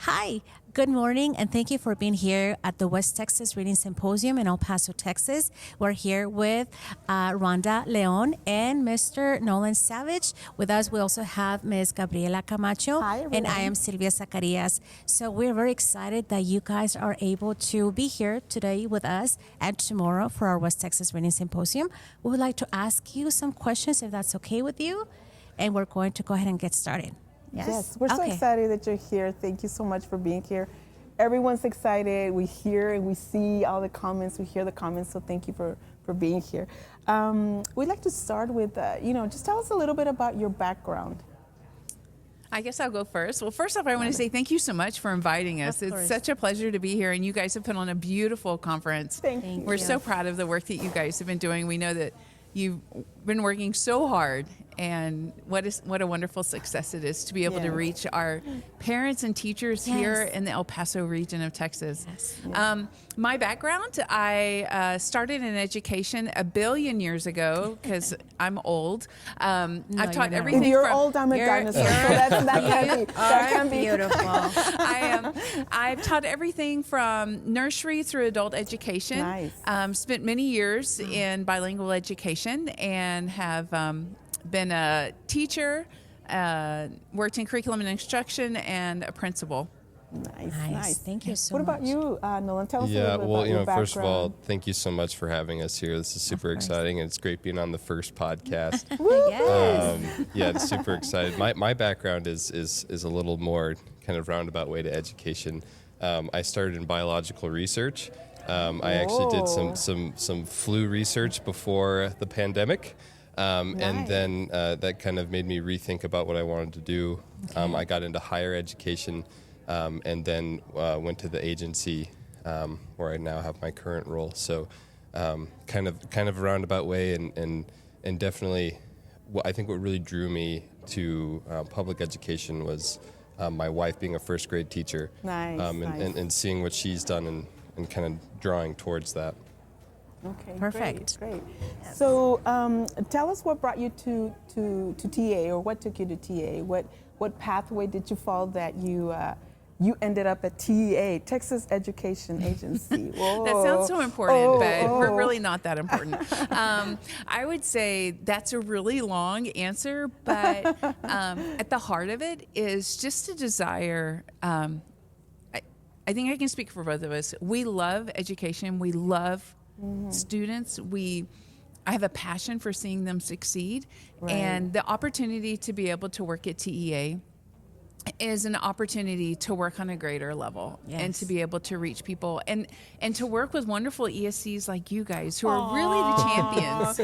Hi, good morning, and thank you for being here at the West Texas Reading Symposium in El Paso, Texas. We're here with Rhonda Leon and Mr. Nowlan Savage. With us, we also have Ms. Gabriela Camacho. Hi, and I am Silvia Zacarias. So we're very excited that you guys are able to be here today with us and tomorrow for our West Texas Reading Symposium. We would like to ask you some questions, if that's okay with you, and we're going to go ahead and get started. Yes, we're so excited that you're here. Thank you so much for being here. Everyone's excited. We hear and we see all the comments. We hear the comments. So thank you for being here. We'd like to start with, just tell us a little bit about your background. I guess I'll go first. Well, first off, I want to say thank you so much for inviting us. It's such a pleasure to be here, and you guys have put on a beautiful conference. Thank you. We're so proud of the work that you guys have been doing. We know that you've been working so hard, and what a wonderful success it is to be able to reach our parents and teachers here in the El Paso region of Texas. My background, I started in education a billion years ago because I'm old. I've taught everything. If you're old, I'm a dinosaur. So that can be beautiful. I've taught everything from nursery through adult education. Nice. Spent many years in bilingual education and have been a teacher, worked in curriculum and instruction, and a principal. Nice. Thank you so much. What about you, Nowlan? Tell us a little bit about your background. First of all, thank you so much for having us here. This is super exciting, and it's great being on the first podcast. It's super excited. My background is a little more kind of roundabout way to education. I started in biological research. I actually did some flu research before the pandemic. And then that kind of made me rethink about what I wanted to do. I got into higher education and then went to the agency where I now have my current role. So kind of a roundabout way, and definitely I think what really drew me to public education was my wife being a first grade teacher. And seeing what she's done and kind of drawing towards that. Okay, perfect. Great. Yes. So tell us what brought you to TA, or what took you to TA? What pathway did you follow that you ended up at TEA, Texas Education Agency? That sounds so important, but we're really not that important. I would say that's a really long answer, but at the heart of it is just a desire. I think I can speak for both of us. We love education. We love students. I have a passion for seeing them succeed, and the opportunity to be able to work at TEA is an opportunity to work on a greater level and to be able to reach people and to work with wonderful ESCs like you guys who are really the champions.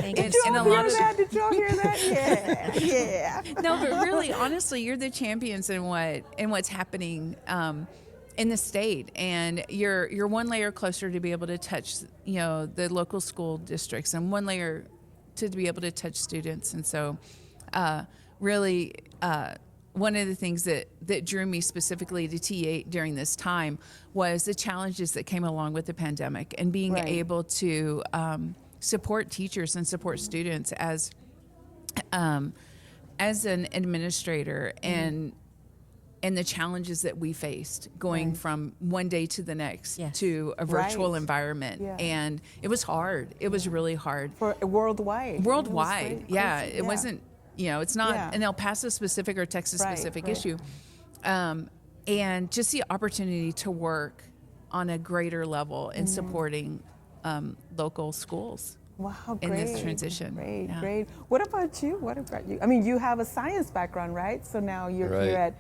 Did y'all hear that? Yeah. No, but really, honestly, you're the champions in what's happening in the state, and you're one layer closer to be able to touch, the local school districts, and one layer to be able to touch students. And so, really, one of the things that drew me specifically to TA during this time was the challenges that came along with the pandemic, and being able to support teachers and support students as an administrator, and the challenges that we faced going from one day to the next to a virtual environment. And it was hard. It was really hard. For worldwide. It wasn't, it's not an El Paso specific or Texas specific issue. And just the opportunity to work on a greater level in supporting local schools. Wow, in this transition. Great. What about you? I mean, you have a science background, right? So now you're here at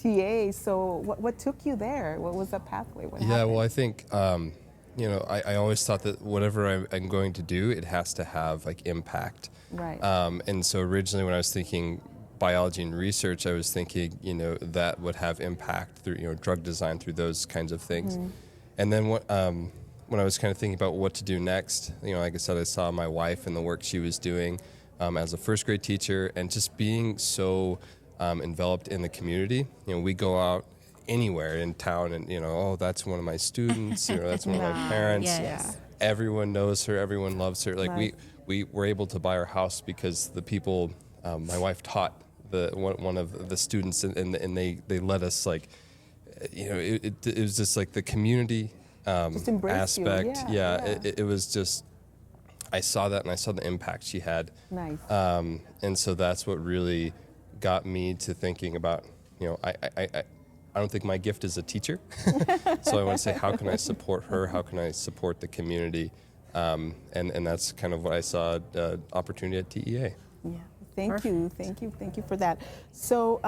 TA. So what took you there? What was that pathway? Well, I think, I always thought that whatever I'm going to do, it has to have impact. Right. And so originally when I was thinking biology and research, I was thinking, that would have impact through, drug design, through those kinds of things. And then when I was kind of thinking about what to do next, like I said, I saw my wife and the work she was doing as a first grade teacher, and just being so enveloped in the community. We go out anywhere in town and, that's one of my students, that's one of my parents. Everyone knows her, everyone loves her. We were able to buy our house because the people, my wife taught one of the students, and they let us it was just like the community Just embrace aspect. you. Yeah. It was just, I saw that and I saw the impact she had. Nice. And so that's what really got me to thinking about, I don't think my gift is a teacher. So I want to say, how can I support her? How can I support the community? And that's kind of what I saw, opportunity at TEA. Yeah. Thank you for that. So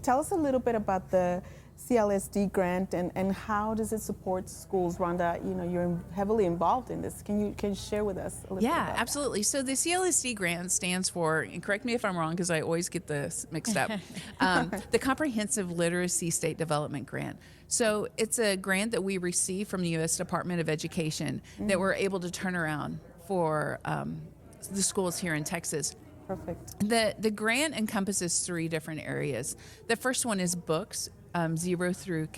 tell us a little bit about the CLSD grant and how does it support schools? Rhonda, you're heavily involved in this. Can you share with us a little bit about that? Absolutely. So the CLSD grant stands for, and correct me if I'm wrong because I always get this mixed up, the Comprehensive Literacy State Development Grant. So it's a grant that we receive from the U.S. Department of Education that we're able to turn around for the schools here in Texas. Perfect. The grant encompasses 3 different areas. The first one is books. 0 through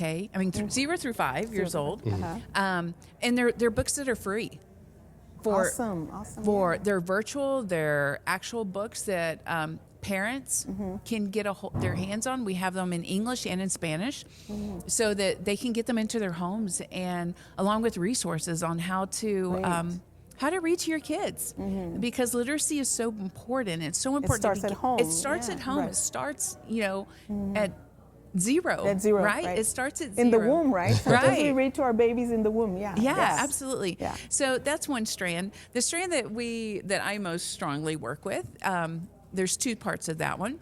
0 through 5 years old, and they're books that are free. Awesome. They're virtual, they're actual books that parents can get their hands on. We have them in English and in Spanish, so that they can get them into their homes, and along with resources on how to read to your kids, because literacy is so important. It's so important. It starts at home. It starts at home. Right. It starts, at zero. At zero, right? It starts at 0. In the womb, right? Sometimes Right. we read to our babies in the womb. Yeah. Yeah, Yes. absolutely. Yeah. So that's one strand. The strand that I most strongly work with, there's 2 parts of that one,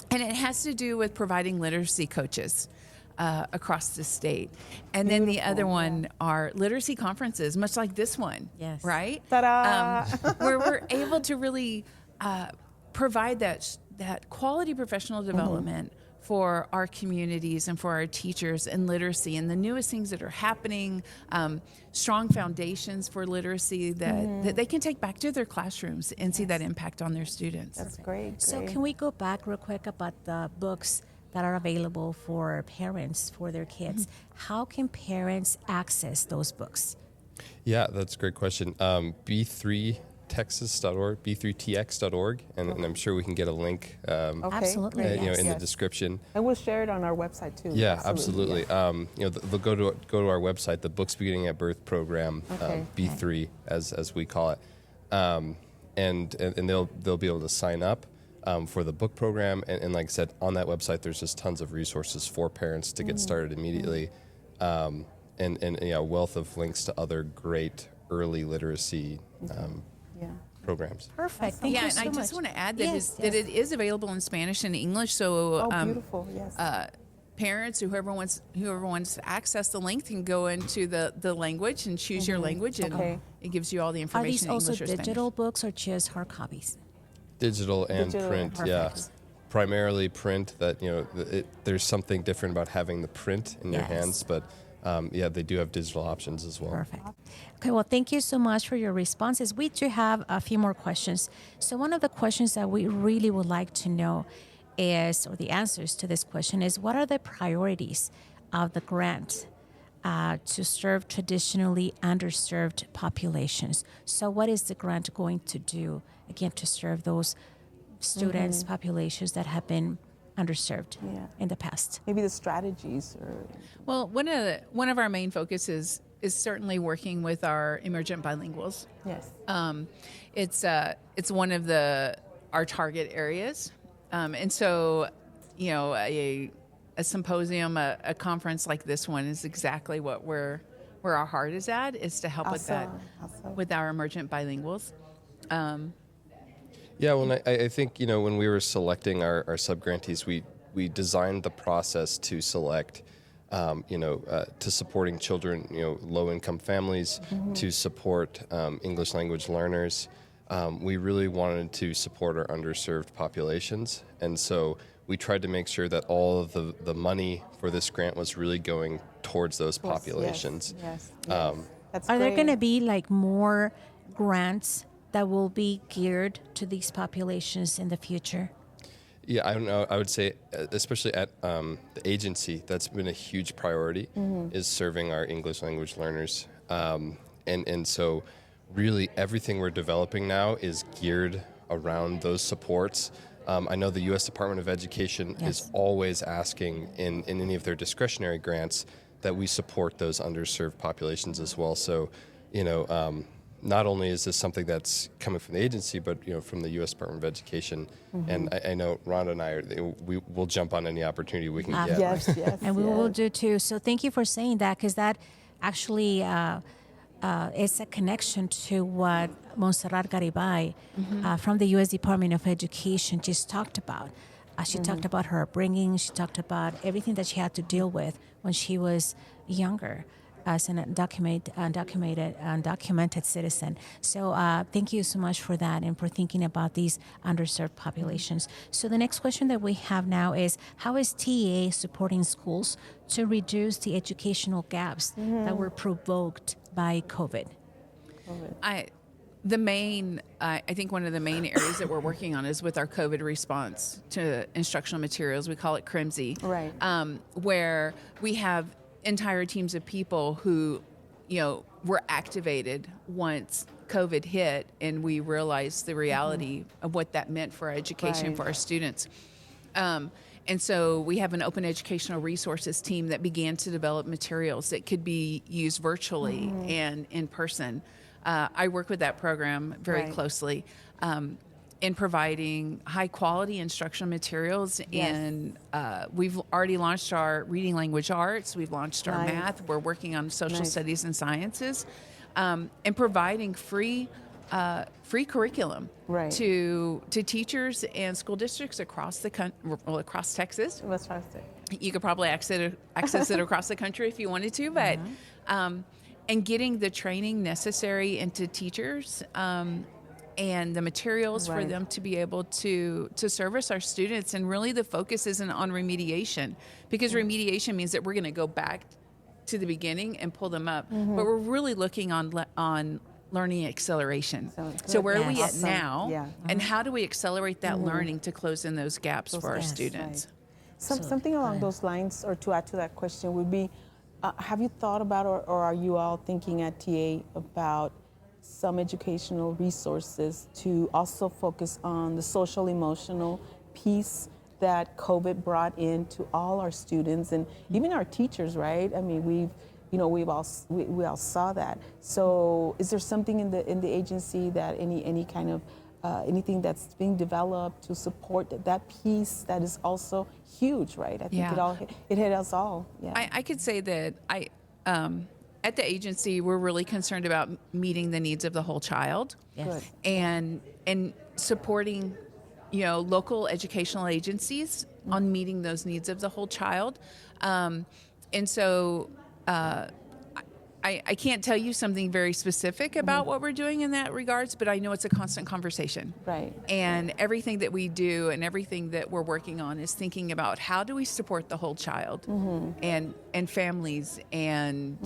and it has to do with providing literacy coaches across the state. And then the other one are literacy conferences, much like this one. Yes. Right? Ta-da! Where we're able to really provide that quality professional development for our communities and for our teachers and literacy and the newest things that are happening, strong foundations for literacy that they can take back to their classrooms and see that impact on their students. That's great. So can we go back real quick about the books that are available for parents for their kids? How can parents access those books? Yeah, that's a great question. B3texas.org, B3tx.org, and I'm sure we can get a link Absolutely. in the description. And we'll share it on our website too. Yeah, absolutely. They'll go to our website, the Books Beginning at Birth program, B3 as we call it, and they'll be able to sign up for the book program. And like I said, on that website, there's just tons of resources for parents to get started immediately, and a wealth of links to other great early literacy programs. Perfect. Thank you so and I much. just want to add that it is available in Spanish and English. So beautiful. Yes. Parents, whoever wants to access the link can go into the language and choose your language, and it gives you all the Are information these in also English or digital Spanish. books or just hard copies? Digital and Digital. print, Perfect. primarily print. That there's something different about having the print in your Yes. hands, but they do have digital options as well. Perfect. Okay, well, thank you so much for your responses. We do have a few more questions. So one of the questions that we really would like to know is, or the answers to this question is, what are the priorities of the grant to serve traditionally underserved populations? So what is the grant going to do, again, to serve those students, populations that have been underserved in the past? Maybe the strategies or Well, one of our main focuses is certainly working with our emergent bilinguals. yes. It's one of our target areas, and so a symposium, a conference like this one is exactly where our heart is at, is to help with that, with our emergent bilinguals. Yeah, well, I think when we were selecting our subgrantees, we designed the process to select, to supporting children, low-income families, to support English language learners. We really wanted to support our underserved populations, and so we tried to make sure that all of the money for this grant was really going towards those populations. Yes. That's Are there great. going to be like more grants that will be geared to these populations in the future? Yeah, I don't know. I would say, especially at the agency, that's been a huge priority, is serving our English language learners. And so really everything we're developing now is geared around those supports. I know the U.S. Department of Education is always asking in any of their discretionary grants that we support those underserved populations as well. So, not only is this something that's coming from the agency, but from the U.S. Department of Education, and I know Rhonda and I we'll jump on any opportunity we can get. Yes, and we will do too. So thank you for saying that, because that actually is a connection to what Montserrat Garibay from the U.S. Department of Education just talked about. She talked about her upbringing. She talked about everything that she had to deal with when she was younger as an undocumented citizen. So thank you so much for that and for thinking about these underserved populations. So the next question that we have now is, how is TEA supporting schools to reduce the educational gaps that were provoked by COVID? I think one of the main areas that we're working on is with our COVID response to instructional materials. We call it CRIMSI, right? Where we have entire teams of people who, were activated once COVID hit, and we realized the reality of what that meant for our education, for our students. And so we have an open educational resources team that began to develop materials that could be used virtually and in person. I work with that program very closely in providing high quality instructional materials. And we've already launched our reading language arts. We've launched our math. We're working on social studies and sciences, and providing free curriculum to teachers and school districts across the across Texas. You could probably access it across the country if you wanted to, but and getting the training necessary into teachers and the materials for them to be able to service our students. And really the focus isn't on remediation, because remediation means that we're going to go back to the beginning and pull them up. But we're really looking on learning acceleration. So where are we at now? And how do we accelerate that learning to close in those gaps for our students? Something along those lines, or to add to that question, would be, have you thought about, or are you all thinking at TA about some educational resources to also focus on the social emotional piece that COVID brought into all our students and even our teachers, right? I mean, we all saw that. So is there something in the agency that any kind of anything that's being developed to support that piece that is also huge, right? I think it hit us all. I could say that at the agency, we're really concerned about meeting the needs of the whole child, and supporting, local educational agencies on meeting those needs of the whole child. And so I can't tell you something very specific about what we're doing in that regards, but I know it's a constant conversation. Right. And everything that we do and everything that we're working on is thinking about how do we support the whole child and families and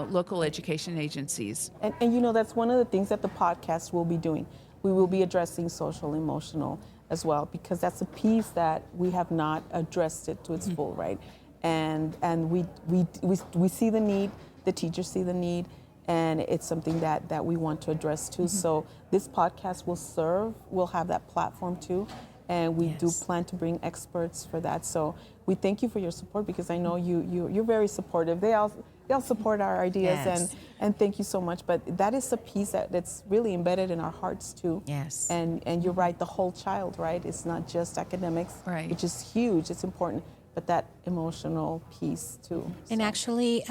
local education agencies. And that's one of the things that the podcast will be doing. We will be addressing social emotional as well, because that's a piece that we have not addressed it to its full, right? And we see the need. The teachers see the need, and it's something that we want to address too. So this podcast will have that platform too, and we do plan to bring experts for that. So we thank you for your support, because I know you're very supportive. They all support our ideas, and thank you so much. But that is a piece that's really embedded in our hearts too. Yes. And you're right, the whole child, right? It's not just academics, which is huge. It's important, but that emotional piece too. And actually,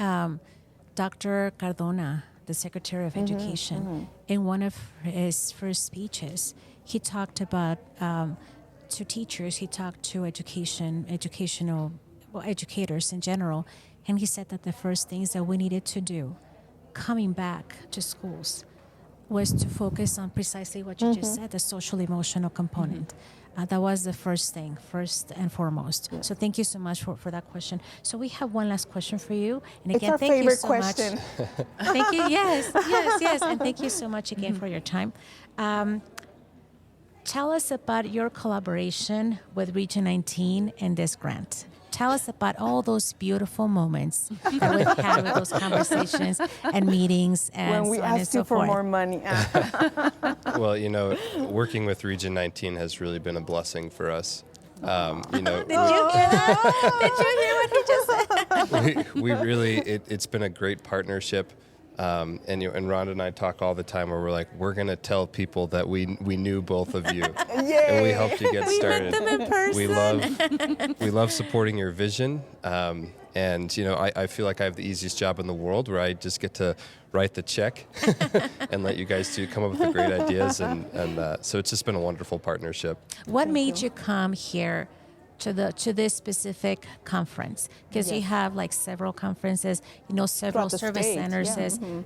Dr. Cardona, the Secretary of Education, in one of his first speeches, he talked about to teachers, he talked to educators in general, and he said that the first things that we needed to do coming back to schools was to focus on precisely what you just said, the social emotional component. That was the first thing, first and foremost. So thank you so much for that question. So we have one last question for you. And again, it's our thank you favorite so question. much. Thank you. Yes. And thank you so much again for your time. Tell us about your collaboration with Region 19 and this grant. tell us about all those beautiful moments that we've had with those conversations and meetings and when we so on and asked so you for forth. more money. Well, working with Region 19 has really been a blessing for us. Did you hear that? Did you hear what he just said? we really, it's been a great partnership. And Rhonda and I talk all the time where we're like, we're going to tell people that we knew both of you. And we helped you get started. We met them in person. We love supporting your vision. And I feel like I have the easiest job in the world where I just get to write the check and let you guys come up with the great ideas. And so it's just been a wonderful partnership. What made you come here to this specific conference? Because you have like several conferences, several service centers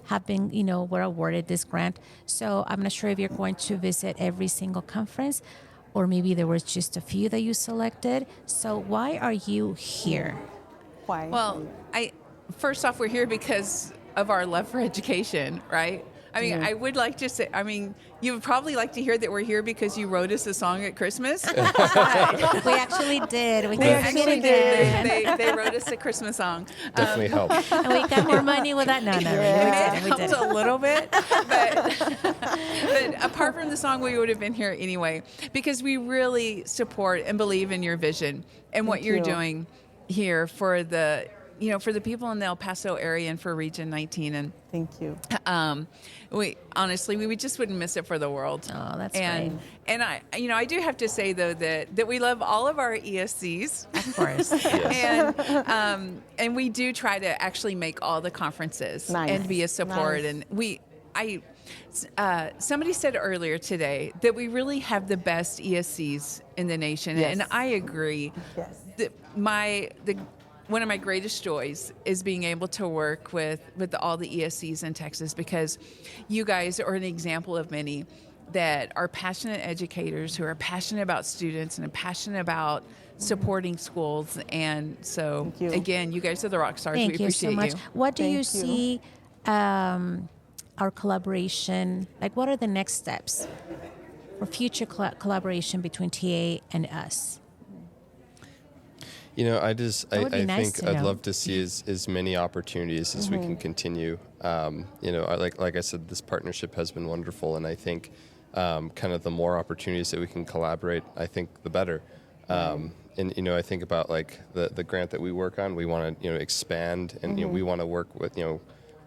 have been, were awarded this grant. So I'm not sure if you're going to visit every single conference, or maybe there was just a few that you selected. So why are you here? Why? Well, first off, we're here because of our love for education, right? I mean, I would like to say, you would probably like to hear that we're here because you wrote us a song at Christmas. We actually did. They wrote us a Christmas song. Definitely helped. And we got more money with that. No, we Helped did. a little bit, but apart from the song, we would have been here anyway because we really support and believe in your vision and what you're doing here for the people in the El Paso area and for Region 19. And thank you. We just wouldn't miss it for the world. Oh, that's great. And I do have to say though that we love all of our ESCs, of course, and we do try to actually make all the conferences and be a support. Nice. And somebody said earlier today that we really have the best ESCs in the nation, and I agree. Yes. One of my greatest joys is being able to work with all the ESCs in Texas, because you guys are an example of many that are passionate educators who are passionate about students and are passionate about supporting schools. And so, again, you guys are the rock stars. Thank we you appreciate so much. you. What do you see our collaboration, like what are the next steps for future collaboration between TA and us? I nice think I'd love to see as many opportunities as we can continue. Like I said, this partnership has been wonderful, and I think kind of the more opportunities that we can collaborate, I think the better. And I think about like the grant that we work on, we want to expand, and we want to work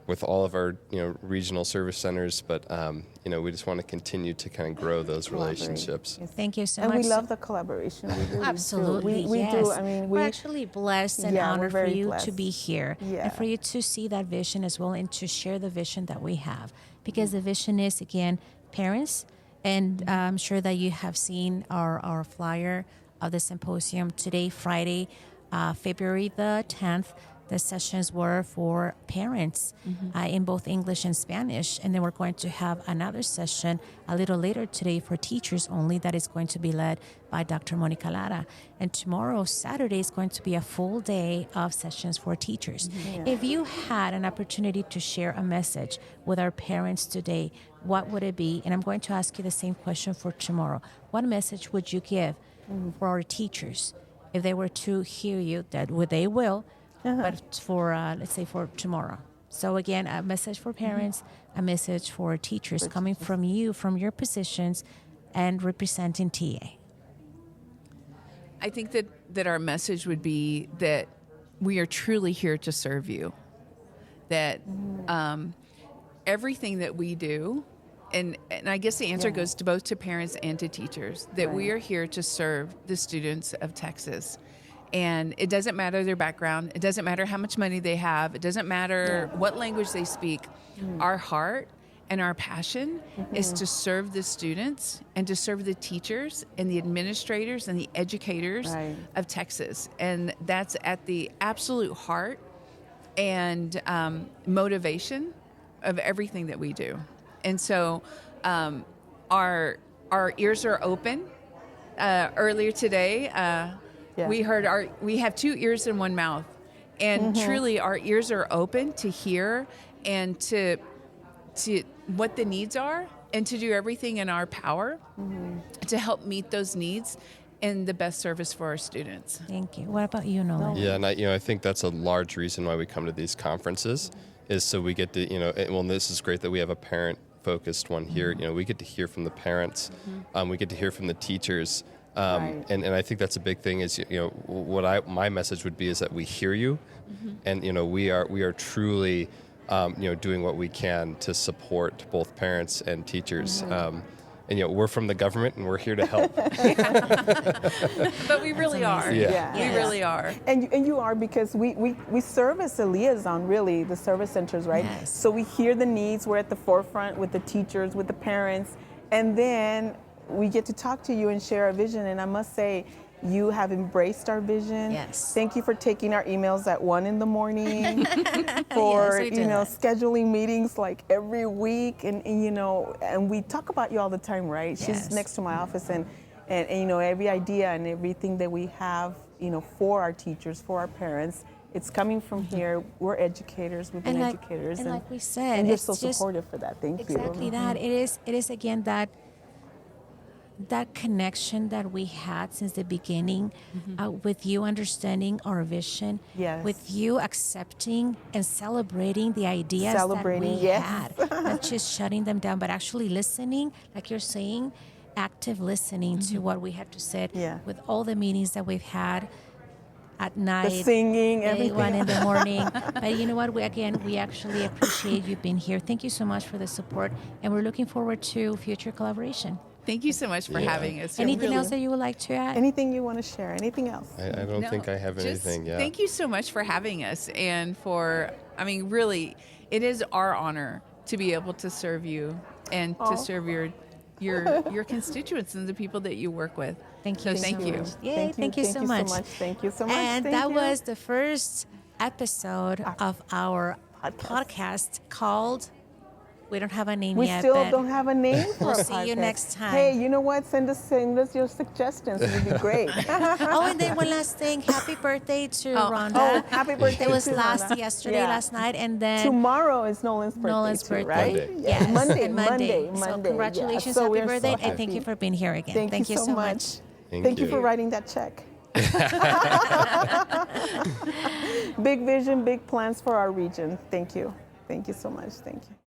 with all of our regional service centers, but we just want to continue to kind of grow those relationships. Thank you so and much. we love the collaboration. We really Absolutely, do. We yes. do. I mean, we're actually blessed and honored for you blessed. to be here and for you to see that vision as well and to share the vision that we have, because the vision is, again, parents, and I'm sure that you have seen our flyer of the symposium today, Friday, February the 10th. The sessions were for parents in both English and Spanish. And then we're going to have another session a little later today for teachers only that is going to be led by Dr. Monica Lara. And tomorrow, Saturday, is going to be a full day of sessions for teachers. If you had an opportunity to share a message with our parents today, what would it be? And I'm going to ask you the same question for tomorrow. What message would you give for our teachers if they were to hear you? They will. But for, let's say, for tomorrow. So again, a message for parents, a message for teachers coming from you, from your positions, and representing TA. I think that our message would be that we are truly here to serve you. That everything that we do, and I guess the answer goes to both to parents and to teachers, that we are here to serve the students of Texas. And it doesn't matter their background. It doesn't matter how much money they have. It doesn't matter what language they speak. Our heart and our passion is to serve the students and to serve the teachers and the administrators and the educators of Texas. And that's at the absolute heart and motivation of everything that we do. And so our ears are open. Earlier today, we heard we have 2 ears and 1 mouth, and truly our ears are open to hear and to what the needs are, and to do everything in our power to help meet those needs and the best service for our students. Thank you. What about you, Nowlan? Yeah, and I think that's a large reason why we come to these conferences, is so we get to, well, this is great that we have a parent-focused one here. We get to hear from the parents. We get to hear from the teachers. Right. And I think that's a big thing is, my message would be is that we hear you, and, we are truly, doing what we can to support both parents and teachers. And we're from the government, and we're here to help. But we really are. Yeah. We really are. And you are, because we serve as a liaison, really, the service centers, right? Yes. So we hear the needs. We're at the forefront with the teachers, with the parents, and then we get to talk to you and share our vision. And I must say, you have embraced our vision. Yes. Thank you for taking our emails at 1 in the morning, for Yes, we do that. scheduling meetings like every week, and we talk about you all the time, right? Yes. She's next to my office, and every idea and everything that we have, for our teachers, for our parents, it's coming from here. We're educators. We've been educators, and like we said, and you're it's so just supportive for that. Thank you. exactly that. It is again that connection that we had since the beginning, with you understanding our vision, Yes. with you accepting and celebrating the ideas Celebrating, that we yes. had, not just shutting them down, but actually listening, like you're saying, active listening to what we had to say, Yeah. with all the meetings that we've had at night, The singing, everything. 1 in the morning. But you know what? We actually appreciate you being here. Thank you so much for the support, and we're looking forward to future collaboration. Thank you so much for having us. Anything else that you would like to add? Anything you want to share? Anything else? I don't No, think I have just anything. Yeah. Thank you so much for having us, and really, it is our honor to be able to serve you and to serve your constituents and the people that you work with. Thank So you. thank so you. much. Yay, thank you so much. Thank you so much. And Thank that you. was the first episode of our podcast called, we don't have a name We yet, still but don't have a name for we'll our see you podcast. next time. Hey, you know what? Send us your suggestions. It would be great. Oh, and then one last thing. Happy birthday to Rhonda. Happy birthday It was to Rhonda. yesterday, Yeah. last night, and then Tomorrow is Nolan's birthday. Nolan's too, birthday. right? Monday. Yeah. Yes, Monday. and Monday. So congratulations, Yeah. So happy we're so birthday, and thank happy. you for being here again. Thank you so much. Thank you for writing that check. Big vision, big plans for our region. Thank you. Thank you so much. Thank you.